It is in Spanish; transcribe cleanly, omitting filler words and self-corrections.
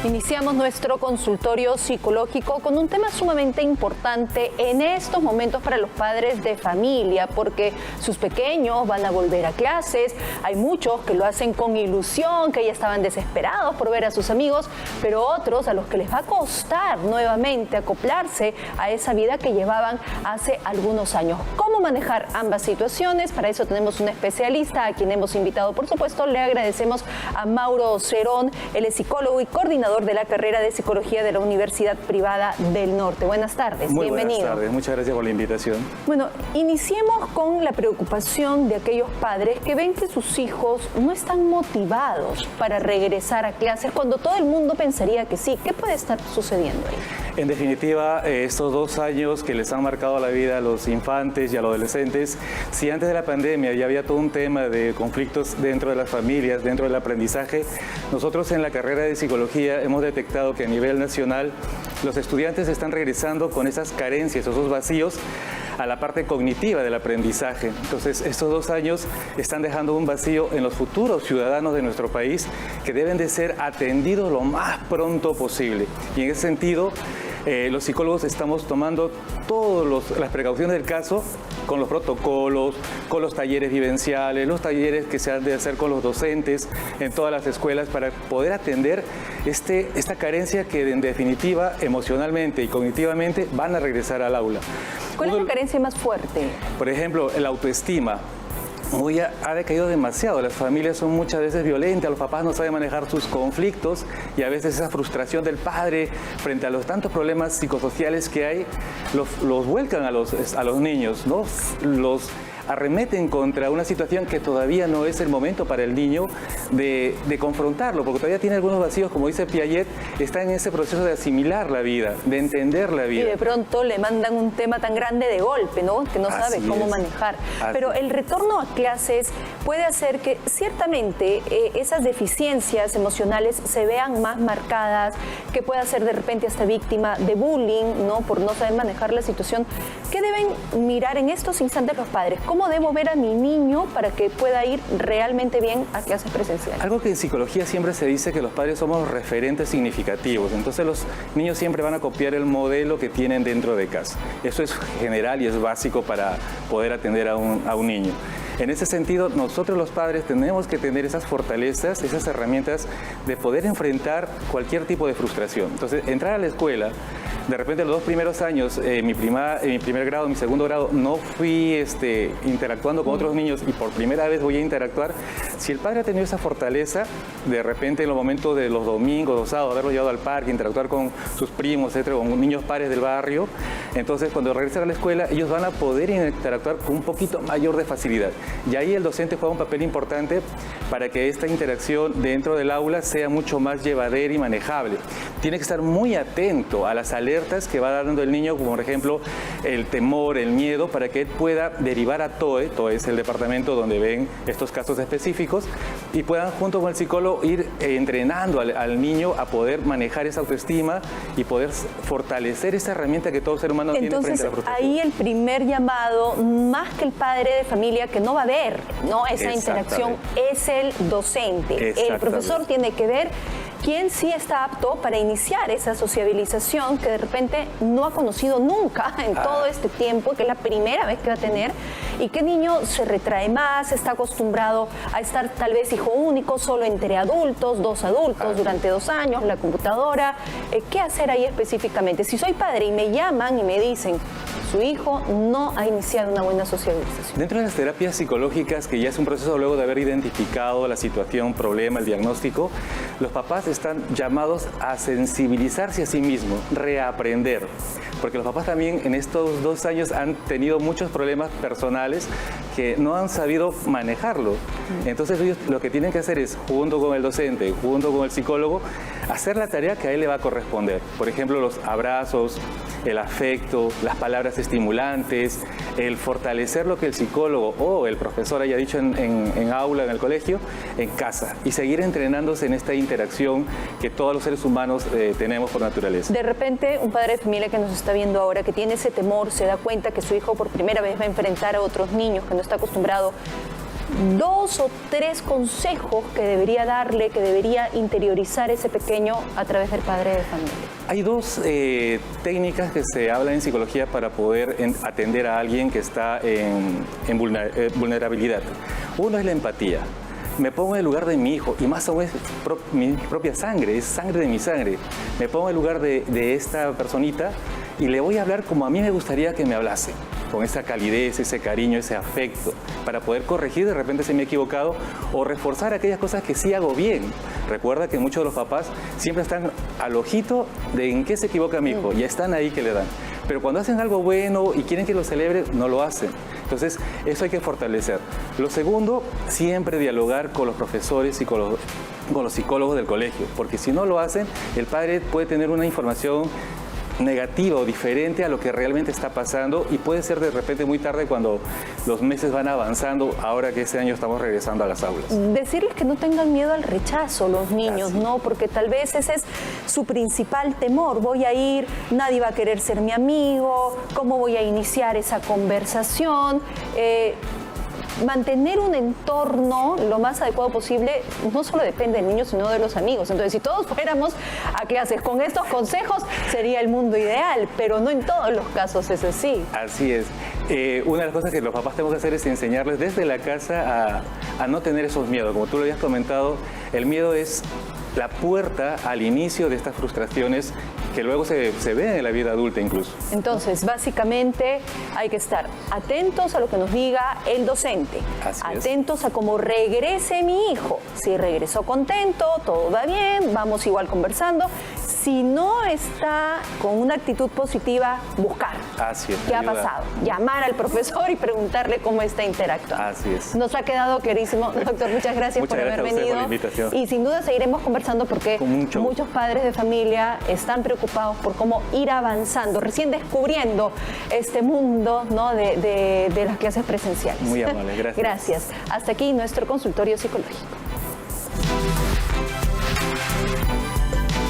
Iniciamos nuestro consultorio psicológico con un tema sumamente importante en estos momentos para los padres de familia, porque sus pequeños van a volver a clases. Hay muchos que lo hacen con ilusión, que ya estaban desesperados por ver a sus amigos, pero otros a los que les va a costar nuevamente acoplarse a esa vida que llevaban hace algunos años. ¿Cómo manejar ambas situaciones? Para eso tenemos un especialista a quien hemos invitado, por supuesto. Le agradecemos a Mauro Cerón, él es psicólogo y coordinador de la carrera de Psicología de la Universidad Privada del Norte. Buenas tardes, Muy bienvenido. Buenas tardes, muchas gracias por la invitación. Bueno, iniciemos con la preocupación de aquellos padres que ven que sus hijos no están motivados para regresar a clases cuando todo el mundo pensaría que sí. ¿Qué puede estar sucediendo ahí? En definitiva, estos 2 años que les han marcado la vida a los infantes y a los adolescentes, si antes de la pandemia ya había todo un tema de conflictos dentro de las familias, dentro del aprendizaje, nosotros en la carrera de psicología hemos detectado que a nivel nacional los estudiantes están regresando con esas carencias, esos vacíos, a la parte cognitiva del aprendizaje. Entonces, estos 2 años están dejando un vacío en los futuros ciudadanos de nuestro país que deben de ser atendidos lo más pronto posible. Y en ese sentido, los psicólogos estamos tomando todas las precauciones del caso con los protocolos, con los talleres vivenciales, los talleres que se han de hacer con los docentes en todas las escuelas para poder atender esta carencia que en definitiva emocionalmente y cognitivamente van a regresar al aula. ¿Cuál es la carencia más fuerte? Por ejemplo, la autoestima. Hoy ha decaído demasiado, las familias son muchas veces violentas, los papás no saben manejar sus conflictos y a veces esa frustración del padre frente a los tantos problemas psicosociales que hay, los vuelcan a los niños, ¿no? Los arremeten contra una situación que todavía no es el momento para el niño de confrontarlo, porque todavía tiene algunos vacíos, como dice Piaget, está en ese proceso de asimilar la vida, de entender la vida. Y de pronto le mandan un tema tan grande de golpe, ¿no? Que no sabe cómo manejar. Pero el retorno a clases puede hacer que ciertamente esas deficiencias emocionales se vean más marcadas, que pueda ser de repente hasta víctima de bullying, ¿no? Por no saber manejar la situación. ¿Qué deben mirar en estos instantes los padres? ¿Cómo debo ver a mi niño para que pueda ir realmente bien a clases presenciales? Algo que en psicología siempre se dice que los padres somos referentes significativos. Entonces los niños siempre van a copiar el modelo que tienen dentro de casa. Eso es general y es básico para poder atender a un niño. En ese sentido, nosotros los padres tenemos que tener esas fortalezas, esas herramientas de poder enfrentar cualquier tipo de frustración. Entonces, entrar a la escuela, de repente los 2 primeros años, en mi primer grado, en mi segundo grado, no fui interactuando con otros niños y por primera vez voy a interactuar. Si el padre ha tenido esa fortaleza, de repente en los momentos de los domingos, los sábados, haberlo llevado al parque, interactuar con sus primos, etcétera, con niños pares del barrio, entonces cuando regresen a la escuela, ellos van a poder interactuar con un poquito mayor de facilidad. Y ahí el docente juega un papel importante para que esta interacción dentro del aula sea mucho más llevadera y manejable. Tiene que estar muy atento a las alertas que va dando el niño, como por ejemplo el temor, el miedo, para que él pueda derivar a TOE. TOE es el departamento donde ven estos casos específicos, y puedan junto con el psicólogo ir entrenando al niño a poder manejar esa autoestima y poder fortalecer esa herramienta que todo ser humano tiene frente a la frustración. Ahí el primer llamado, más que el padre de familia que no va a ver, ¿no? Esa interacción, es el docente. El profesor tiene que ver quién sí está apto para iniciar esa sociabilización que de repente no ha conocido nunca en todo este tiempo, que es la primera vez que va a tener, y qué niño se retrae más, está acostumbrado a estar tal vez hijo único, solo entre adultos, 2 adultos durante 2 años, la computadora. ¿Qué hacer ahí específicamente? Si soy padre y me llaman y me dicen, su hijo no ha iniciado una buena socialización. Dentro de las terapias psicológicas, que ya es un proceso luego de haber identificado la situación, problema, el diagnóstico, los papás están llamados a sensibilizarse a sí mismos, reaprender. Porque los papás también en estos 2 años han tenido muchos problemas personales que no han sabido manejarlo. Entonces ellos lo que tienen que hacer es, junto con el docente, junto con el psicólogo, hacer la tarea que a él le va a corresponder. Por ejemplo, los abrazos, el afecto, las palabras estimulantes, el fortalecer lo que el psicólogo o el profesor haya dicho en aula, en el colegio, en casa, y seguir entrenándose en esta interacción que todos los seres humanos tenemos por naturaleza. De repente, un padre de familia que nos está viendo ahora, que tiene ese temor, se da cuenta que su hijo por primera vez va a enfrentar a otros niños, que no está acostumbrado, 2 o 3 consejos que debería darle, que debería interiorizar ese pequeño a través del padre de familia? Hay dos técnicas que se hablan en psicología para poder atender a alguien que está en vulnerabilidad. Uno es la empatía. Me pongo en el lugar de mi hijo, y más aún es mi propia sangre, es sangre de mi sangre. Me pongo en el lugar de esta personita y le voy a hablar como a mí me gustaría que me hablase, con esa calidez, ese cariño, ese afecto, para poder corregir de repente si me he equivocado o reforzar aquellas cosas que sí hago bien. Recuerda que muchos de los papás siempre están al ojito de en qué se equivoca mi hijo, ya están ahí que le dan. Pero cuando hacen algo bueno y quieren que lo celebre, no lo hacen. Entonces, eso hay que fortalecer. Lo segundo, siempre dialogar con los profesores y con los psicólogos del colegio, porque si no lo hacen, el padre puede tener una información negativa o diferente a lo que realmente está pasando y puede ser de repente muy tarde cuando los meses van avanzando, ahora que este año estamos regresando a las aulas. Decirles que no tengan miedo al rechazo los niños, ¿no? Porque tal vez ese es su principal temor. Voy a ir, nadie va a querer ser mi amigo, ¿cómo voy a iniciar esa conversación? Mantener un entorno lo más adecuado posible no solo depende del niño, sino de los amigos. Entonces, si todos fuéramos a clases con estos consejos, sería el mundo ideal, pero no en todos los casos es así. Así es. Una de las cosas que los papás tenemos que hacer es enseñarles desde la casa a no tener esos miedos. Como tú lo habías comentado, el miedo es la puerta al inicio de estas frustraciones que luego se ven en la vida adulta incluso. Entonces, básicamente hay que estar atentos a lo que nos diga el docente, atentos a cómo regrese mi hijo. Si regresó contento, todo va bien, vamos igual conversando. Si no está con una actitud positiva, buscar. Así es. ¿Qué ha pasado? Llamar al profesor y preguntarle cómo está interactuando. Así es. Nos ha quedado clarísimo. Doctor, muchas gracias por haber venido. Por la invitación. Y sin duda seguiremos conversando porque muchos padres de familia están preocupados por cómo ir avanzando, recién descubriendo este mundo, ¿no? de las clases presenciales. Muy amable, gracias. Gracias. Hasta aquí nuestro consultorio psicológico.